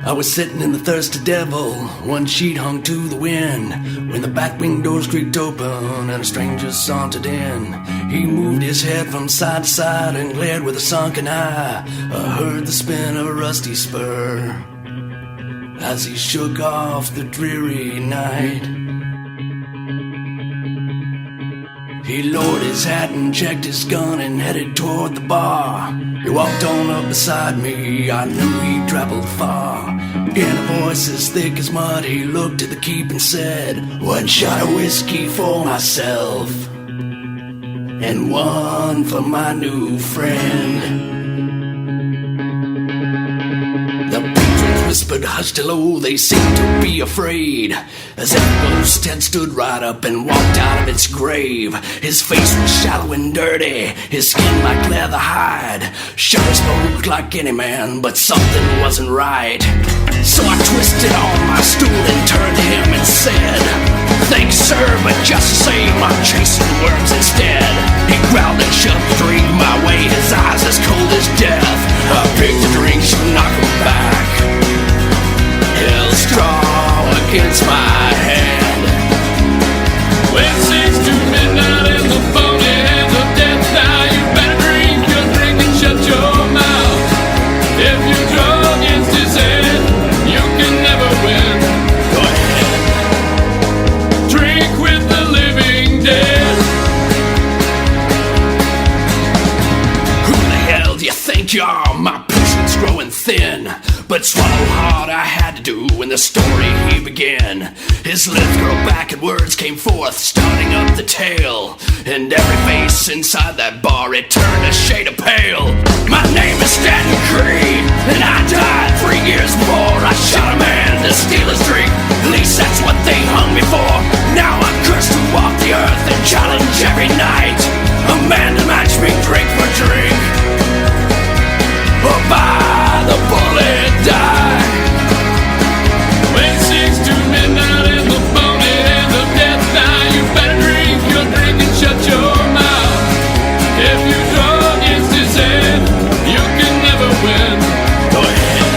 I was sitting in the Thirsty Devil, one sheet hung to the wind, when the back wing doors creaked open and a stranger sauntered in. He moved his head from side to side and glared with a sunken eye. I heard the spin of a rusty spur as he shook off the dreary night. He lowered his hat and checked his gun and headed toward the bar. He walked on up beside me, I knew he'd traveled far. In a voice as thick as mud, he looked at the keep and said, "One shot of whiskey for myself, and one for my new friend." The patrons whispered hushed hello, they seemed to be afraid, as if the ghost had stood right up and walked out of its grave. His face was shallow and dirty, his skin like leather hide. Sure spoke like any man, but something wasn't right. So I twisted on my stool and turned to him and said, "Thanks, sir, but just the same, I'm chasing worms instead." He growled and shoved the drink my way, his eyes as cold as death. I picked a drink, she knocked him back, held strong against my hand. When 6 to midnight in the phony hands of death, now you better drink your drink and shut your mouth. If you draw against his head, you can never win. Go ahead. Drink with the living dead. Who the hell do you think you are? My patience growing thin, but swallow hard I had to do when the story he began. His lips curled back and words came forth, starting up the tale. And every face inside that bar, it turned a shade of pale. My name is Stanton Creed, and I died 3 years before I shot a man to steal his drink. At least that's what they hung me for. Now I'm cursed to walk the earth and challenge every night a man to match me drink for drink, or by the bullet die. When 6 to midnight in the phony hands of death, now you better drink your drink and shut your mouth. If you draw against his head, you can never win. Go ahead.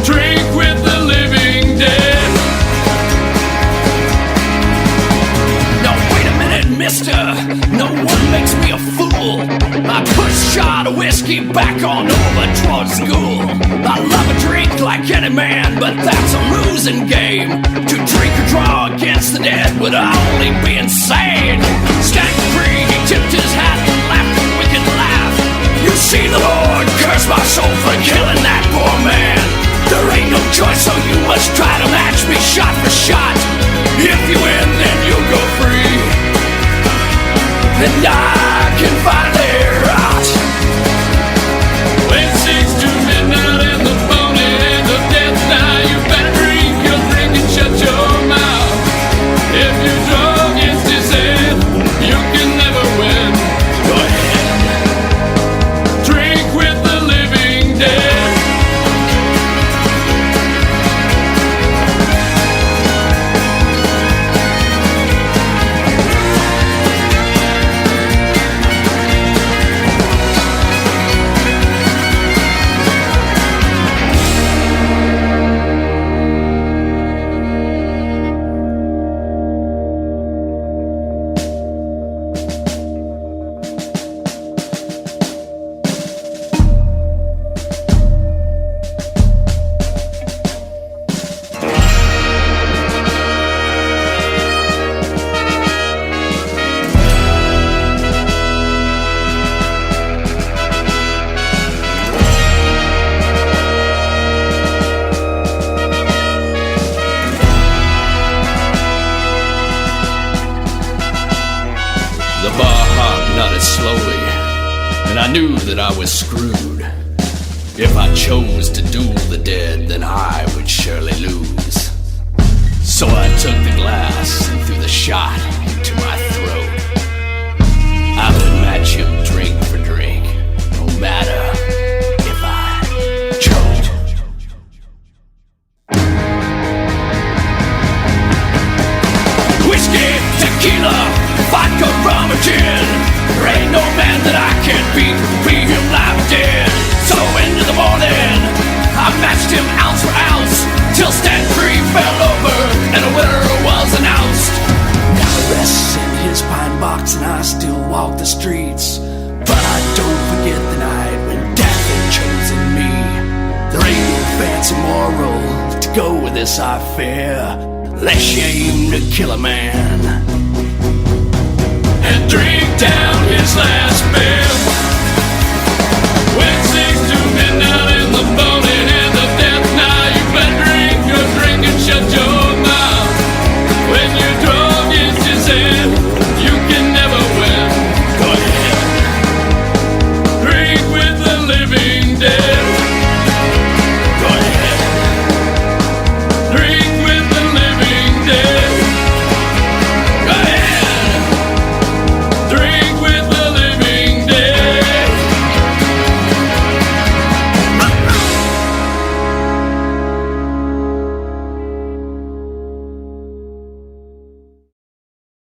Drink with the living dead. No, wait a minute, mister. No one makes me a fool. I push a shot of whiskey back on over towards the Ghoul. I love a drink like any man, but that's a losing game. To drink or draw against the dead would only be insane. Stanton Creed, he tipped his hat and laughed a wicked laugh. You see, the Lord curse my soul for killing that poor man. There ain't no choice, so you must try to match me shot for shot. If you win, then you'll go free, and I can finally rot. When 6 to midnight in the phony hands of death, now you better drink your drink and shut your mouth. If you draw against his head, you can never win. Go ahead. Drink with the living dead. The bar hog nodded slowly, and I knew that I was screwed. If I chose to duel the dead, then I would surely lose. So I took the glass and threw the shot into my throat. I would match him drink for drink, no matter if I choked. Whiskey, tequila, vodka, rum, or gin. There ain't no man that I can't beat. Be him loud. still walk the streets, but I don't forget the night when death had chosen me. There ain't no fancy moral to go with this, I fear, unless you aim to kill a man and drink down